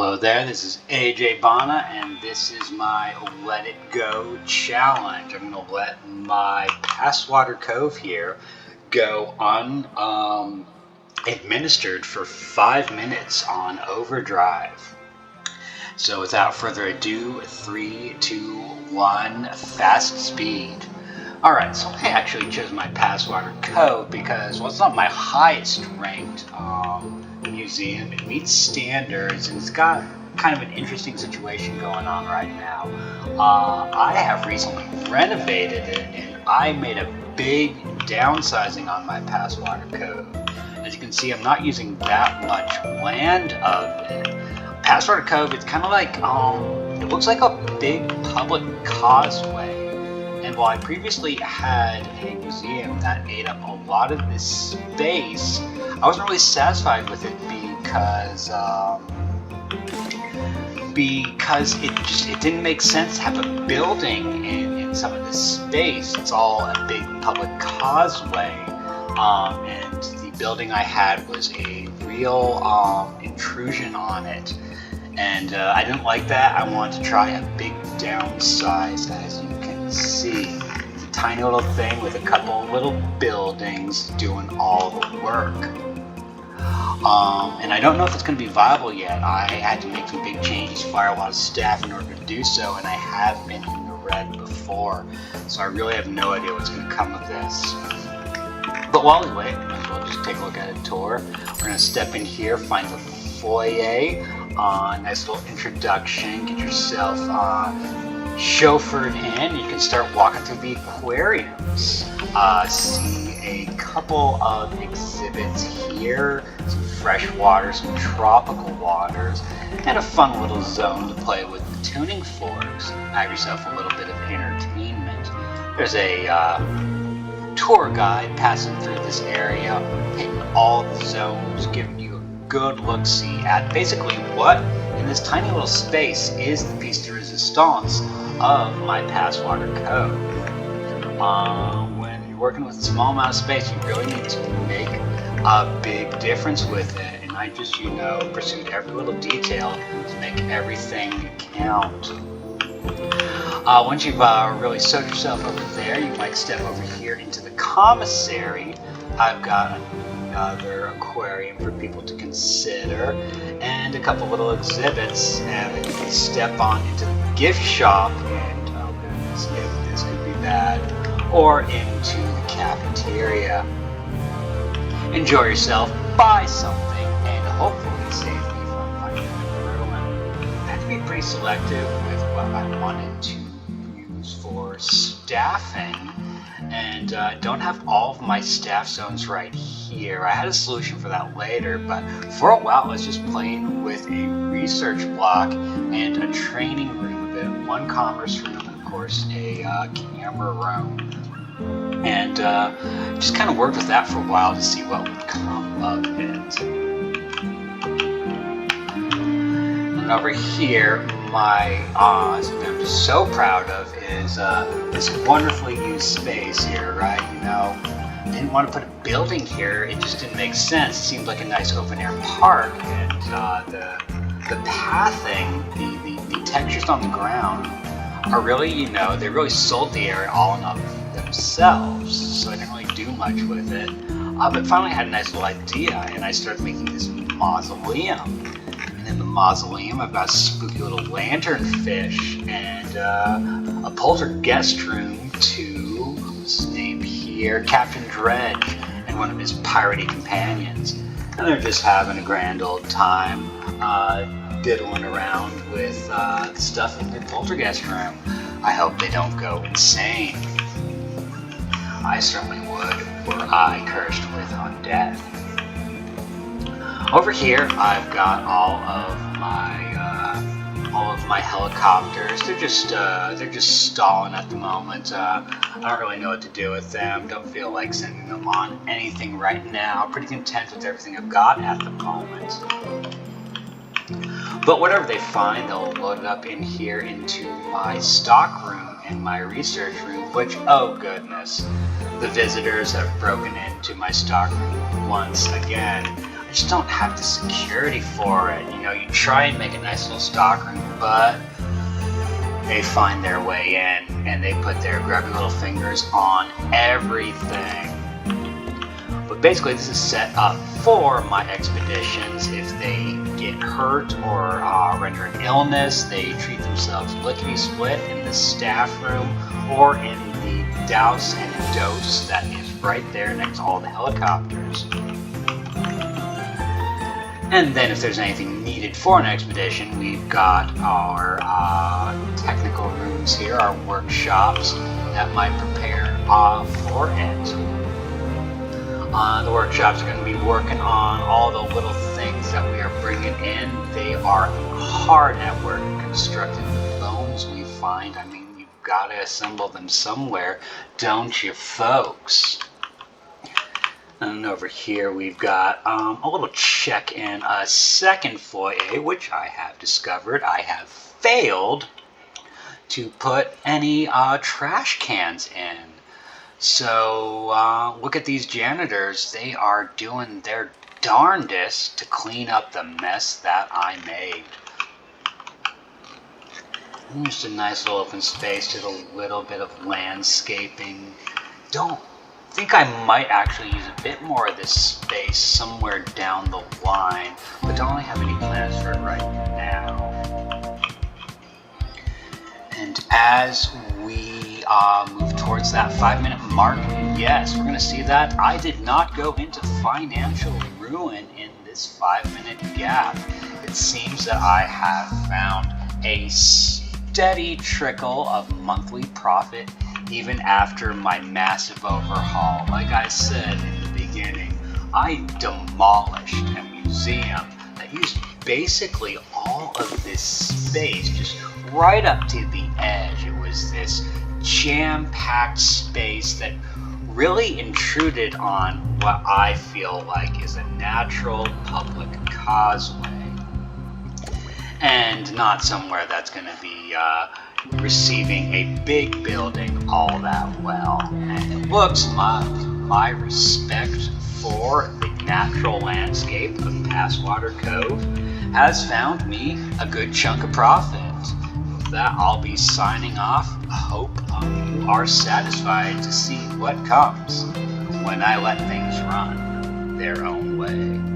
Hello there, this is AJ Bana, and this is my Let It Go challenge. I'm going to let my Passwater Cove here go administered for 5 minutes on overdrive. So without further ado, 3, 2, 1, fast speed. Alright, so I actually chose my Passwater Cove because, well, it's not my highest ranked museum. It meets standards, and it's got kind of an interesting situation going on right now. I have recently renovated it, and I made a big downsizing on my Passwater Cove. As you can see, I'm not using that much land of it. Passwater Cove, it's kind of like, it looks like a big public causeway. And while I previously had a museum that ate up a lot of this space, I wasn't really satisfied with it because it didn't make sense to have a building in some of this space. It's all a big public causeway, and the building I had was a real intrusion on it, and I didn't like that. I wanted to try a big downsize, as you can see. It's a tiny little thing with a couple little buildings doing all the work. And I don't know if it's going to be viable yet. I had to make some big changes, fire a lot of staff in order to do so, and I have been in the red before, so I really have no idea what's going to come of this. But while we wait, might as well just take a look at a tour. We're going to step in here, find the foyer, nice little introduction, get yourself chauffeured in. You can start walking through the aquariums. See a couple of exhibits here, some fresh water, some tropical waters, and a fun little zone to play with the tuning forks. Have yourself a little bit of entertainment. There's a tour guide passing through this area, hitting all the zones, giving you a good look-see at basically what, in this tiny little space, is the piece de resistance of my Passwater Cove. When you're working with a small amount of space, you really need to make a big difference with it, and I just, pursued every little detail to make everything count. Once you've really sewed yourself over there, you might step over here into the commissary. I've got another aquarium for people to consider, and a couple little exhibits, and then you can step on into the gift shop, and oh goodness, this could be bad, or into the cafeteria. Enjoy yourself, buy something, and hopefully save me from finding a ruin. I have to be pretty selective with what I wanted to use for staffing, and don't have all of my staff zones right here. I had a solution for that later, but for a while I was just playing with a research block and a training room, then one commerce room, and of course a camera room. And just kind of worked with that for a while to see what would come of it. And over here, something I'm just so proud of is this wonderfully used space here, right? I didn't want to put a building here. It just didn't make sense. It seemed like a nice open-air park, and the pathing, the textures on the ground are really, they really sold the area all in of themselves, so I didn't really do much with it. But finally I had a nice little idea, and I started making this mausoleum. And in the mausoleum I've got a spooky little lanternfish, and a poltergeist room to, what's his name here, Captain Dredge, and one of his piratey companions. And they're just having a grand old time, diddling around with the stuff in the poltergeist room. I hope they don't go insane. I certainly would, were I cursed with undeath. Over here, I've got all of my helicopters. They're just stalling at the moment. I don't really know what to do with them. Don't feel like sending them on anything right now. Pretty content with everything I've got at the moment. But whatever they find, they'll load it up in here into my stock room and my research room, which, oh goodness, the visitors have broken into my stock room once again. just don't have the security for it. You know, you try and make a nice little stockroom, but they find their way in and they put their grubby little fingers on everything. But basically this is set up for my expeditions. If they get hurt or render an illness, they treat themselves lickety-split in the staff room or in the douse and dose that is right there next to all the helicopters. And then if there's anything needed for an expedition, we've got our technical rooms here, our workshops that might prepare for it. The workshops are going to be working on all the little things that we are bringing in. They are hard at work constructing the bones we find. I mean, you've got to assemble them somewhere, don't you, folks? And over here we've got a little check in a second foyer, which I have discovered I have failed to put any trash cans in. So look at these janitors. They are doing their darndest to clean up the mess that I made. And just a nice little open space, just a little bit of landscaping. I think I might actually use a bit more of this space somewhere down the line, but don't really have any plans for it right now. And as we move towards that 5-minute mark, yes, we're going to see that I did not go into financial ruin in this 5-minute gap. It seems that I have found a steady trickle of monthly profit even after my massive overhaul. Like I said in the beginning, I demolished a museum that used basically all of this space just right up to the edge. It was this jam-packed space that really intruded on what I feel like is a natural public causeway, and not somewhere that's going to be receiving a big building all that well. And it looks like my respect for the natural landscape of Passwater Cove has found me a good chunk of profit. With that, I'll be signing off. I hope you are satisfied to see what comes when I let things run their own way.